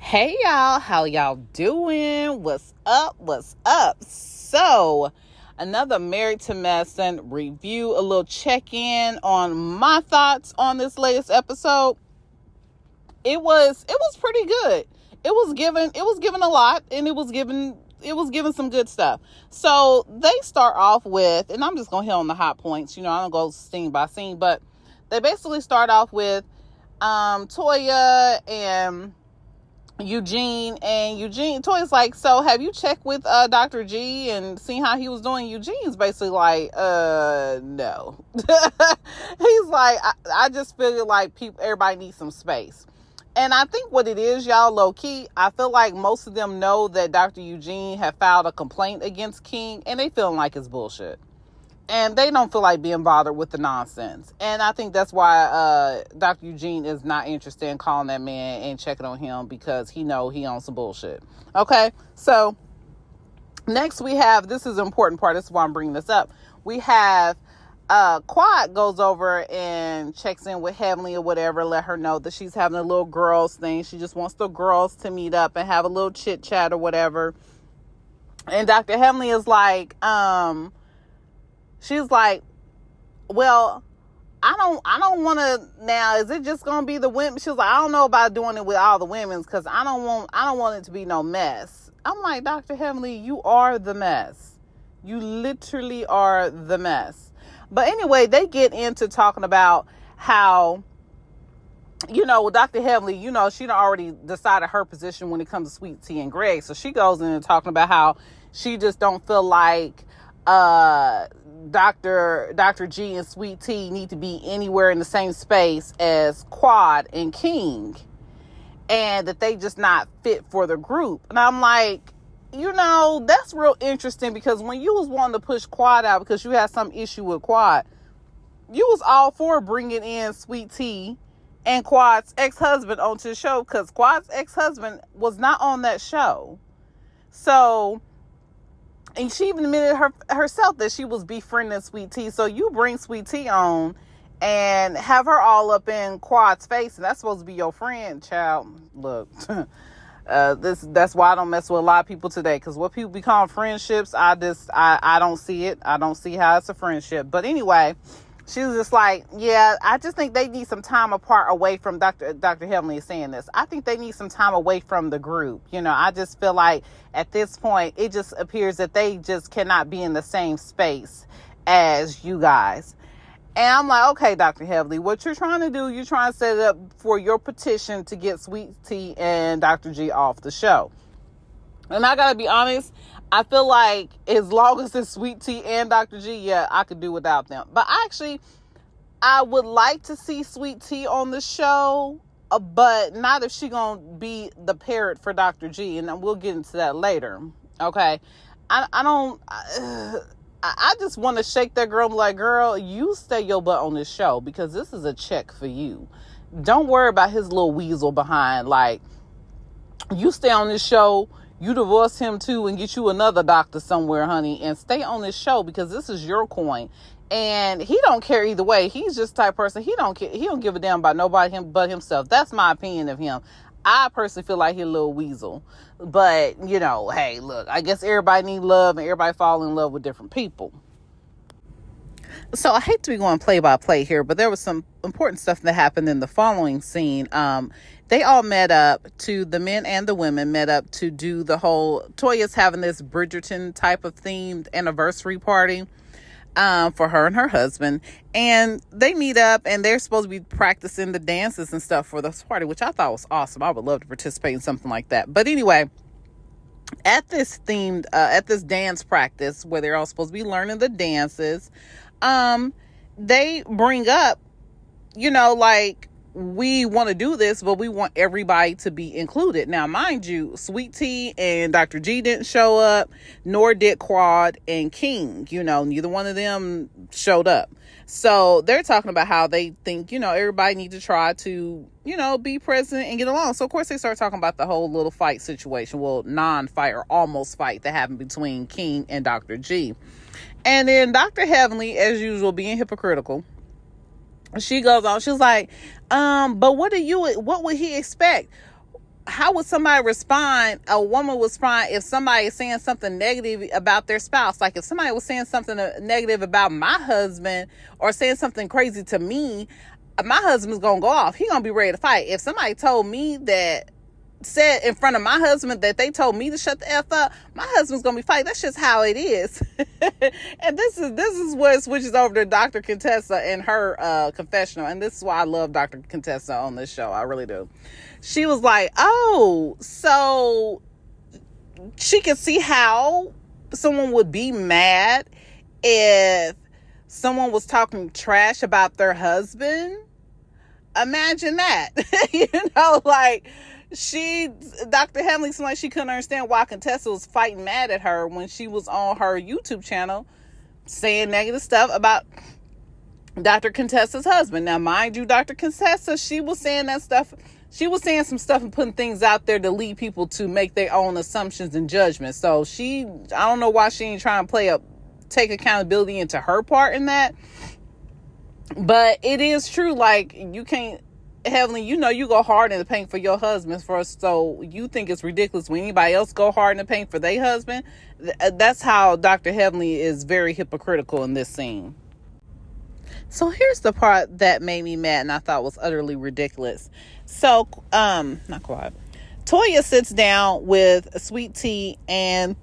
Hey y'all, how y'all doing? What's up? What's up? So, another Married to Medicine review, a little check-in on my thoughts on this latest episode. It was pretty good. It was given a lot, and it was given some good stuff. So they start off with, and I'm just gonna hit on the hot points, I don't go scene by scene, but they basically start off with Toya and Eugene, Toya's like, so have you checked with Dr. G and seen how he was doing? Eugene's basically like, no. He's like, I just feel like everybody needs some space. And I think what it is, y'all, low key, I feel like most of them know that Dr. Eugene had filed a complaint against King, and they feeling like it's bullshit. And they don't feel like being bothered with the nonsense. And I think that's why Dr. Eugene is not interested in calling that man and checking on him, because he know he on some bullshit. Okay, so next we have, this is an important part, this is why I'm bringing this up. We have Quad goes over and checks in with Heavenly or whatever, let her know that she's having a little girls thing. She just wants the girls to meet up and have a little chit chat or whatever. And Dr. Heavenly is like, she's like, well, I don't want to now. Is it just going to be the women? She was like, I don't know about doing it with all the women's, because I don't want it to be no mess. I'm like, Dr. Heavenly, you are the mess. You literally are the mess. But anyway, they get into talking about how, Dr. Heavenly, she done already decided her position when it comes to Sweet Tea and Greg. So she goes in and talking about how she just don't feel like Dr. G and Sweet Tea need to be anywhere in the same space as Quad and King, and that they just not fit for the group. And I'm like, that's real interesting, because when you was wanting to push Quad out because you had some issue with Quad, you was all for bringing in Sweet Tea and Quad's ex-husband onto the show, because Quad's ex-husband was not on that show. So, and she even admitted herself that she was befriending Sweet Tea. So you bring Sweet Tea on and have her all up in Quad's face, and that's supposed to be your friend, child. Look, that's why I don't mess with a lot of people today, because what people be calling friendships, I don't see it. I don't see how it's a friendship. But anyway, she was just like, yeah, I just think they need some time apart, away from Dr. Heavenly is saying this. I think they need some time away from the group. I just feel like at this point, it just appears that they just cannot be in the same space as you guys. And I'm like, okay, Dr. Heavenly, what you're trying to do, you're trying to set it up for your petition to get Sweet Tea and Dr. G off the show. And I gotta be honest, I feel like as long as it's Sweet Tea and Dr. G, yeah, I could do without them. But actually, I would like to see Sweet Tea on the show, but not if she gonna be the parrot for Dr. G, and we'll get into that later. Okay, I just want to shake that girl and be like, girl, you stay your butt on this show, because this is a check for you. Don't worry about his little weasel behind. Like, you stay on this show, you divorce him too, and get you another doctor somewhere, honey, and stay on this show, because this is your coin. And he don't care either way. He's just the type of person, he don't care. He don't give a damn about nobody but himself. That's my opinion of him. I personally feel like he's a little weasel. But, hey, look, I guess everybody need love, and everybody fall in love with different people. So I hate to be going play by play here, but there was some important stuff that happened in the following scene. They all met up the men and the women met up to do the whole, Toya's having this Bridgerton type of themed anniversary party for her and her husband, and they meet up and they're supposed to be practicing the dances and stuff for this party, which I thought was awesome. I would love to participate in something like that. But anyway, at this dance practice where they're all supposed to be learning the dances, they bring up, like, we want to do this, but we want everybody to be included. Now, mind you, Sweet Tea and Dr. G didn't show up, nor did Quad and King. Neither one of them showed up. So they're talking about how they think, everybody needs to try to, be present and get along. So, of course, they start talking about the whole little fight situation. Well, non-fight or almost fight that happened between King and Dr. G. And then Dr. Heavenly, as usual, being hypocritical, she goes on, she's like, but what would he expect? how would somebody respond? A woman would respond if somebody is saying something negative about their spouse. Like if somebody was saying something negative about my husband or saying something crazy to me, my husband's gonna go off. He gonna be ready to fight. If somebody told me that, said in front of my husband that they told me to shut the F up, my husband's gonna be fighting. That's just how it is. And this is what it switches over to Dr. Contessa and her confessional. And this is why I love Dr. Contessa on this show. I really do. She was like, oh, so she could see how someone would be mad if someone was talking trash about their husband. Imagine that. Like, Dr. Heavenly seemed like she couldn't understand why Contessa was fighting mad at her when she was on her YouTube channel saying negative stuff about Dr. Contessa's husband. Now, mind you, Dr. Contessa, she was saying that stuff. She was saying some stuff and putting things out there to lead people to make their own assumptions and judgments. So I don't know why she ain't trying to take accountability into her part in that. But it is true. Like, you can't, Heavenly, you go hard in the paint for your husband first. So you think it's ridiculous when anybody else go hard in the paint for their husband. That's how Dr. Heavenly is very hypocritical in this scene. So here's the part that made me mad and I thought was utterly ridiculous. So, not quiet. Toya sits down with Sweet Tea and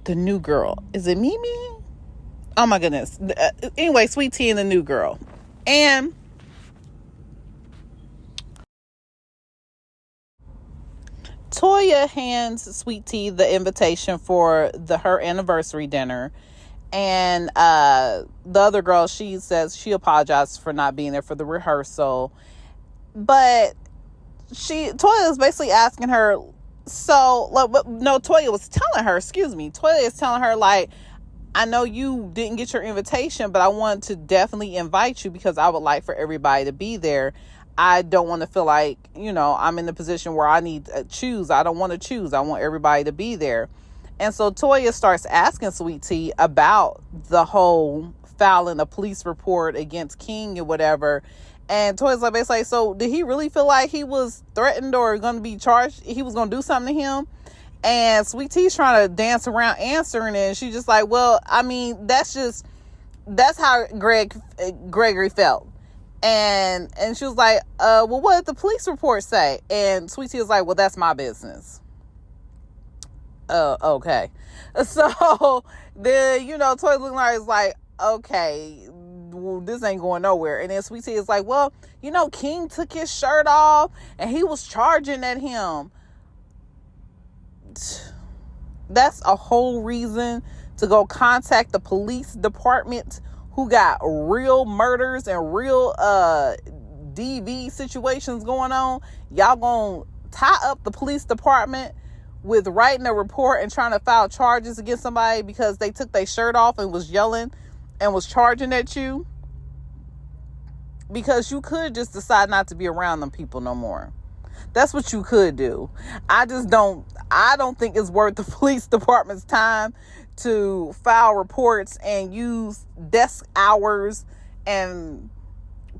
the new girl. Is it Mimi? Oh my goodness. Anyway, Sweet Tea and the new girl. And Toya hands Sweet Tea the invitation for her anniversary dinner. And the other girl, she says she apologizes for not being there for the rehearsal. But Toya is basically asking her, Toya was telling her, Toya is telling her, like, I know you didn't get your invitation, but I wanted to definitely invite you because I would like for everybody to be there. I don't want to feel like, I'm in the position where I need to choose. I don't want to choose. I want everybody to be there. And so Toya starts asking Sweet Tea about the whole filing a police report against King and whatever. And Toya's like, basically, so did he really feel like he was threatened or going to be charged? He was going to do something to him? And Sweet Tea's trying to dance around answering it. And she's just like, well, I mean, that's how Gregory felt. And she was like, well, what did the police report say? And Sweet Tea was like, well, that's my business. Okay. So then, Toya looking like it's like, okay, well, this ain't going nowhere. And then Sweet Tea is like, well, King took his shirt off and he was charging at him. That's a whole reason to go contact the police department who got real murders and real DV situations going on. Y'all gonna tie up the police department with writing a report and trying to file charges against somebody because they took their shirt off and was yelling and was charging at you? Because you could just decide not to be around them people no more. That's what you could do. I don't think it's worth the police department's time to file reports and use desk hours and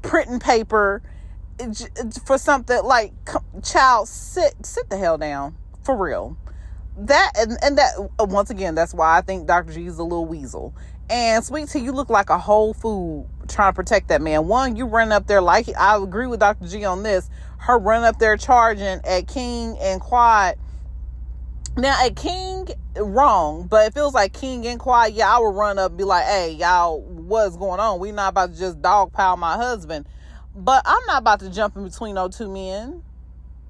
printing paper for something like, child, sit the hell down. For real. That and that, once again, that's why I think Dr. G is a little weasel. And Sweet Tea, you look like a whole fool trying to protect that man. One, you run up there like, I agree with Dr. G on this, her run up there charging at King and Quad. Now, at King, wrong, but it feels like King and Quad, I would run up and be like, hey, y'all, what's going on? We not about to just dogpile my husband. But I'm not about to jump in between those two men.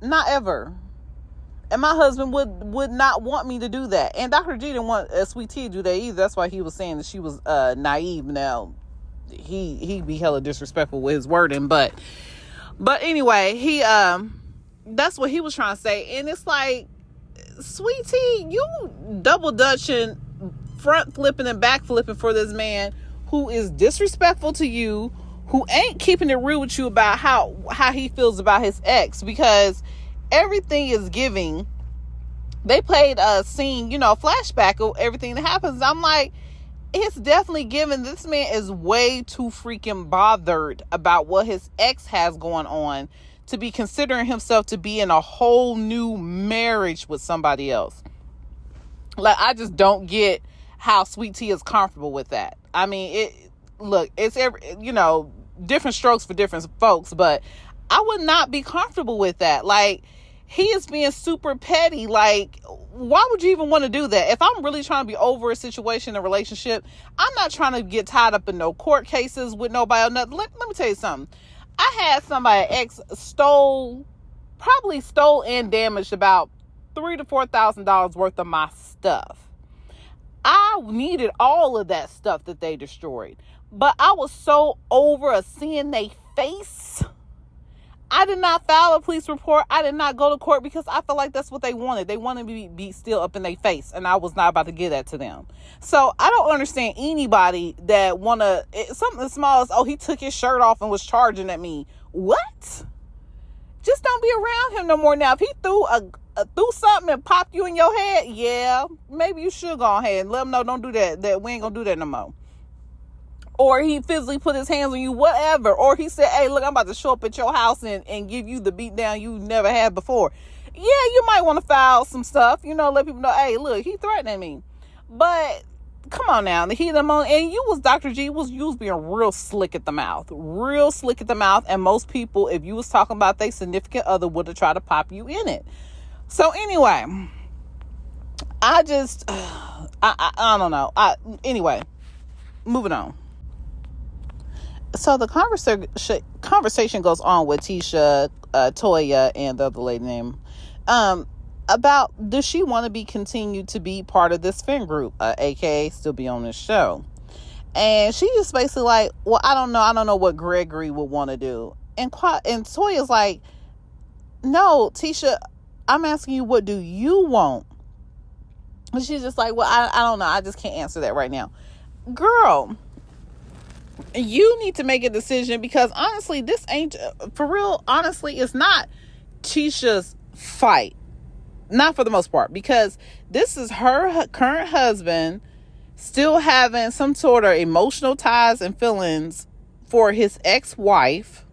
Not ever. And my husband would not want me to do that. And Dr. G didn't want Sweet Tea to do that either. That's why he was saying that she was naive. Now, he be hella disrespectful with his wording. But anyway, he that's what he was trying to say. And it's like, Sweet Tea, you double dutching, front flipping and back flipping for this man who is disrespectful to you, who ain't keeping it real with you about how he feels about his ex, because everything is giving. They played a scene, flashback of everything that happens. I'm like, it's definitely given. This man is way too freaking bothered about what his ex has going on to be considering himself to be in a whole new marriage with somebody else. Like, I just don't get how Sweet Tea is comfortable with that. I mean, it's different strokes for different folks, but I would not be comfortable with that. Like, he is being super petty. Like, why would you even want to do that? If I'm really trying to be over a situation, a relationship, I'm not trying to get tied up in no court cases with nobody or nothing. Let me tell you something. I had somebody, ex stole and damaged about $3,000 to $4,000 worth of my stuff. I needed all of that stuff that they destroyed, but I was so over seeing their face. I did not file a police report. I did not go to court because I felt like that's what they wanted. They wanted me to be still up in their face, and I was not about to give that to them. So I don't understand anybody that something as small as, oh, he took his shirt off and was charging at me. What? Just don't be around him no more. Now, if he threw something and popped you in your head, yeah, maybe you should go ahead and let him know, don't do that. That we ain't gonna do that no more. Or he physically put his hands on you, whatever. Or he said, hey, look, I'm about to show up at your house and give you the beat down you never had before. Yeah, you might want to file some stuff, let people know, hey, look, he threatening me. But come on now, the heat of the moment. And you was Dr. G, you was being real slick at the mouth. Real slick at the mouth. And most people, if you was talking about their significant other, would have tried to pop you in it. So anyway, I don't know. Anyway, moving on. So the conversation goes on with Tisha, Toya, and the other lady name, about does she want to be continued to be part of this fan group, aka still be on this show. And she just basically like, well, I don't know what Gregory would want to do. And Toya's like, no, Tisha, I'm asking you, what do you want? And she's just like, well, I don't know. I just can't answer that right now. Girl, you need to make a decision, because honestly, this ain't, for real, honestly, it's not Tisha's fight. Not for the most part, because this is her current husband still having some sort of emotional ties and feelings for his ex-wife,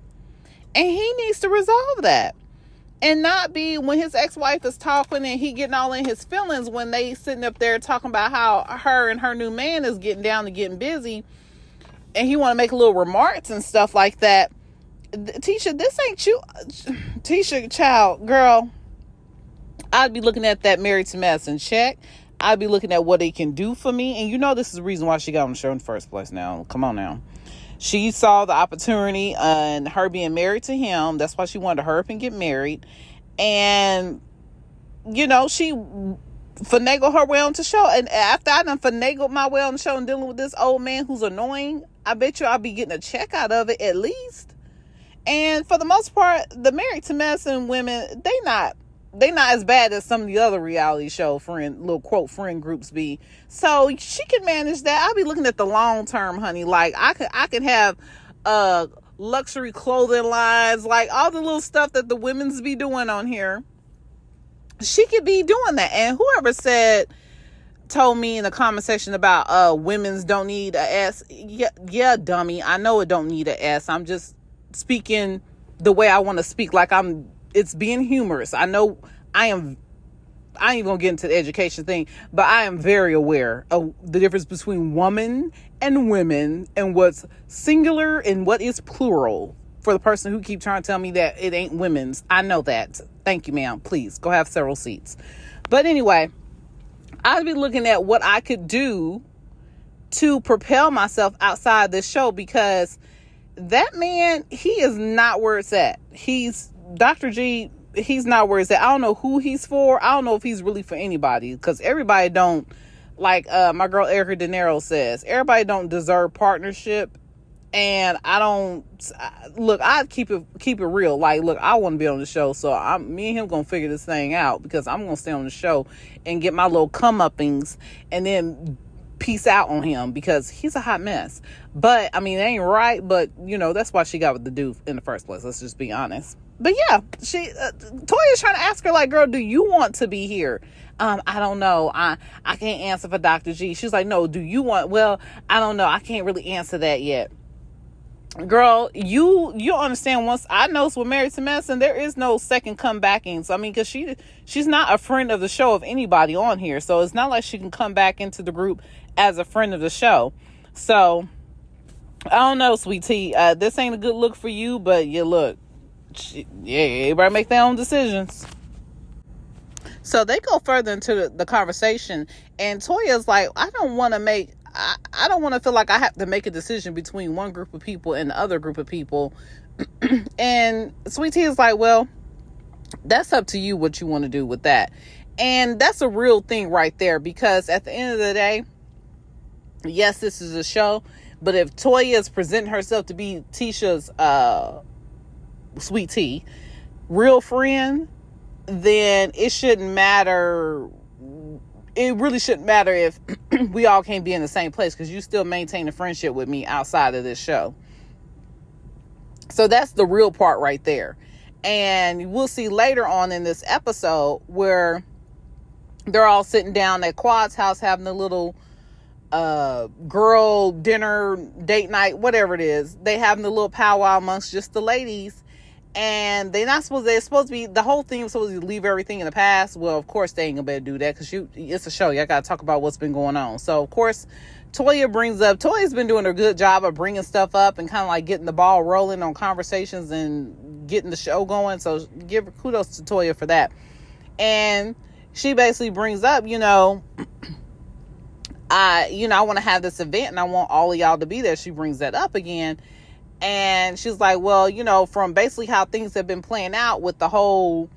and he needs to resolve that. And not be when his ex-wife is talking and he getting all in his feelings when they sitting up there talking about how her and her new man is getting down and getting busy, and he want to make little remarks and stuff like that. Tisha, this ain't you. Tisha, child, girl, I'd be looking at that Married to Madison check. I'd be looking at what they can do for me. And this is the reason why she got on the show in the first place now. Come on now. She saw the opportunity and her being married to him. That's why she wanted to hurry up and get married. And, she finagled her way on the show. And after I done finagled my way on the show and dealing with this old man who's annoying, I bet you I'll be getting a check out of it at least. And for the most part, the Married to Madison women, they not as bad as some of the other reality show little quote friend groups be. So she can manage that. I'll be looking at the long term, honey. Like I could have luxury clothing lines, like all the little stuff that the women's be doing on here. She could be doing that. And whoever told me in the comment section about women's don't need a S. Yeah, dummy. I know it don't need a S. I'm just speaking the way I want to speak. Like it's being humorous. I know I ain't even gonna get into the education thing, but I am very aware of the difference between woman and women and what's singular and what is plural. For the person who keep trying to tell me that it ain't women's, I know that. Thank you, ma'am. Please go have several seats. But anyway, I'd be looking at what I could do to propel myself outside this show, because that man, he is not where it's at. Dr. G, he's not where it's at. I don't know who he's for. I don't know if he's really for anybody, because everybody don't, like my girl Erica De Niro says, everybody don't deserve partnership. And I don't look, I keep it real. Like, look, I want to be on the show, so me and him gonna figure this thing out, because I'm gonna stay on the show and get my little come-uppings and then peace out on him, because he's a hot mess. But I mean, it ain't right, but that's why she got with the dude in the first place. Let's just be honest. But yeah, Toya's trying to ask her, like, girl, do you want to be here? I don't know. I can't answer for Dr. G. She's like, no, do you want? Well, I don't know. I can't really answer that yet. girl, you understand, once I know with Married to Medicine, there is no second comebacking. So I mean, because she's not a friend of the show of anybody on here, so it's not like she can come back into the group as a friend of the show. So I don't know, sweet tea. This ain't a good look for you, but you look, everybody make their own decisions. So they go further into the conversation, and Toya's like, I don't want to feel like I have to make a decision between one group of people and the other group of people. And Sweet Tea is like, well, that's up to you what you want to do with that. And that's a real thing right there, because at the end of the day, yes, this is a show, but if Toya is presenting herself to be Tisha's Sweet Tea real friend, then it shouldn't matter. It really shouldn't matter if we all can't be in the same place, because you still maintain a friendship with me outside of this show. So that's the real part right there. And we'll see later on in this episode where they're all sitting down at Quad's house having a little girl dinner, date night, whatever it is. They having a little powwow amongst just the ladies. And they're supposed to be, the whole thing was supposed to leave everything in the past. Well, of course they ain't gonna be able to do that, because it's a show. Y'all gotta talk about what's been going on. So of course Toya's been doing a good job of bringing stuff up and kind of like getting the ball rolling on conversations and getting the show going. So give kudos to Toya for that. And she basically brings up, I want to have this event and I want all of y'all to be there. She brings that up again. And she's like, well, from basically how things have been playing out with the whole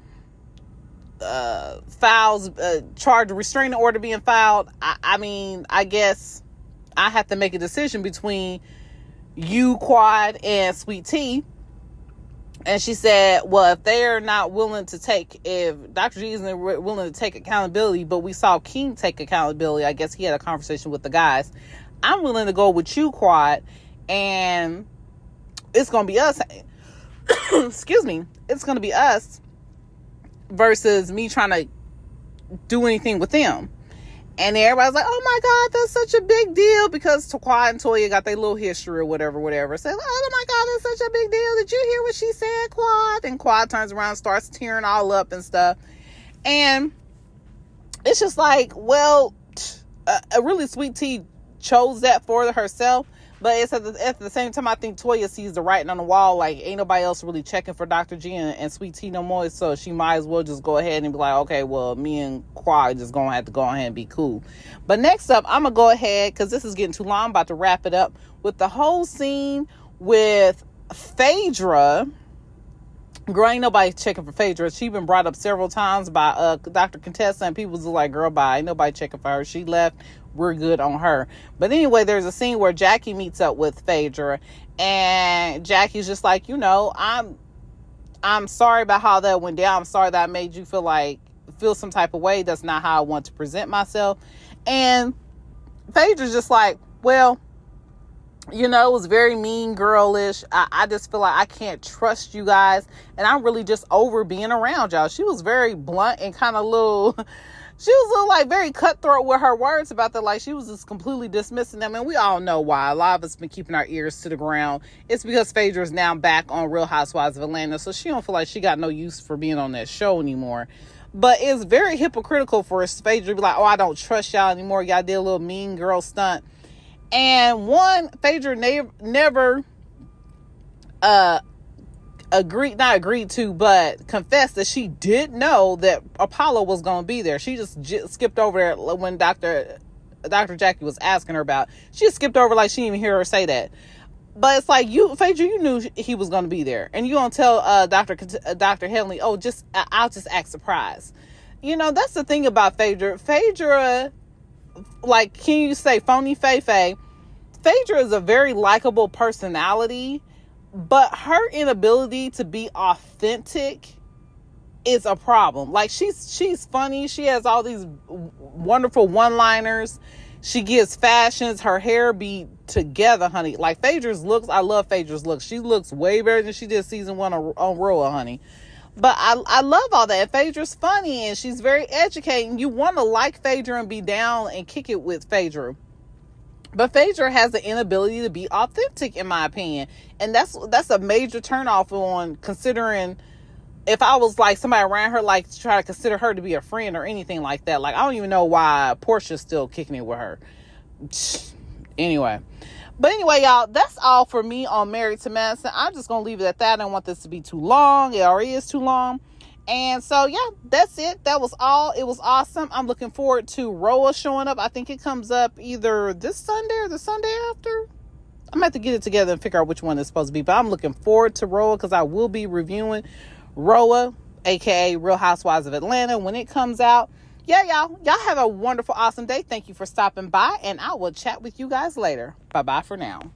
charge of restraining order being filed, I mean, I guess I have to make a decision between you, Quad, and Sweet Tea. And she said, well, if Dr. G isn't willing to take accountability, but we saw King take accountability, I guess he had a conversation with the guys, I'm willing to go with you, Quad, and it's going to be us. Excuse me. It's going to be us versus me trying to do anything with them. And everybody's like, oh my God, that's such a big deal, because Quad and Toya got their little history or whatever. Said, oh my God, that's such a big deal. Did you hear what she said, Quad? And Quad turns around and starts tearing all up and stuff. And it's just like, well, a really Sweet Tea chose that for herself. But it's at the same time, I think Toya sees the writing on the wall. Like, ain't nobody else really checking for Dr. G and Sweet Tea no more. So she might as well just go ahead and be like, okay, well, me and Quad just going to have to go ahead and be cool. But next up, I'm going to go ahead, because this is getting too long. I'm about to wrap it up with the whole scene with Phaedra. Girl, ain't nobody checking for Phaedra. She been brought up several times by Dr. Contessa, and people was like, girl, bye. Ain't nobody checking for her. She left. We're good on her. But anyway, there's a scene where Jackie meets up with Phaedra, and Jackie's just like, I'm sorry about how that went down. I'm sorry that I made you feel some type of way. That's not how I want to present myself. And Phaedra's just like, well, it was very mean girlish. I just feel like I can't trust you guys, and I'm really just over being around y'all. She was very blunt and kind of she was like very cutthroat with her words about that. Like, she was just completely dismissing them. And we all know why. A lot of us been keeping our ears to the ground. It's because Phaedra is now back on Real Housewives of Atlanta. So she don't feel like she got no use for being on that show anymore. But it's very hypocritical for Phaedra to be like, oh, I don't trust y'all anymore. Y'all did a little mean girl stunt. And Phaedra never not agreed to, but confessed that she did know that Apollo was going to be there. She just skipped over there when Dr. Jackie was asking her about. She just skipped over like she didn't even hear her say that. But it's like, Phaedra, you knew he was going to be there, and you gonna tell Dr. Henley, oh, I'll just act surprised. That's the thing about Phaedra. Phaedra, like, can you say phony Faye? Phaedra is a very likable personality, but her inability to be authentic is a problem. Like, she's funny. She has all these wonderful one-liners. She gives fashions. Her hair be together, honey. Like, Phaedra's looks, I love Phaedra's looks. She looks way better than she did season 1 on Roa, honey. But I love all that. Phaedra's funny, and she's very educating. You want to like Phaedra and be down and kick it with Phaedra. But Phaedra has the inability to be authentic, in my opinion. And that's a major turnoff on considering if I was like somebody around her, like to try to consider her to be a friend or anything like that. Like, I don't even know why Portia's still kicking it with her. Anyway. But anyway, y'all, that's all for me on Married to Madison. I'm just going to leave it at that. I don't want this to be too long. It already is too long. And so, yeah, that's it. That was all. It was awesome. I'm looking forward to Roa showing up. I think it comes up either this Sunday or the Sunday after. I'm going to have to get it together and figure out which one it's supposed to be. But I'm looking forward to Roa because I will be reviewing Roa, a.k.a. Real Housewives of Atlanta, when it comes out. Yeah, y'all have a wonderful, awesome day. Thank you for stopping by, and I will chat with you guys later. Bye-bye for now.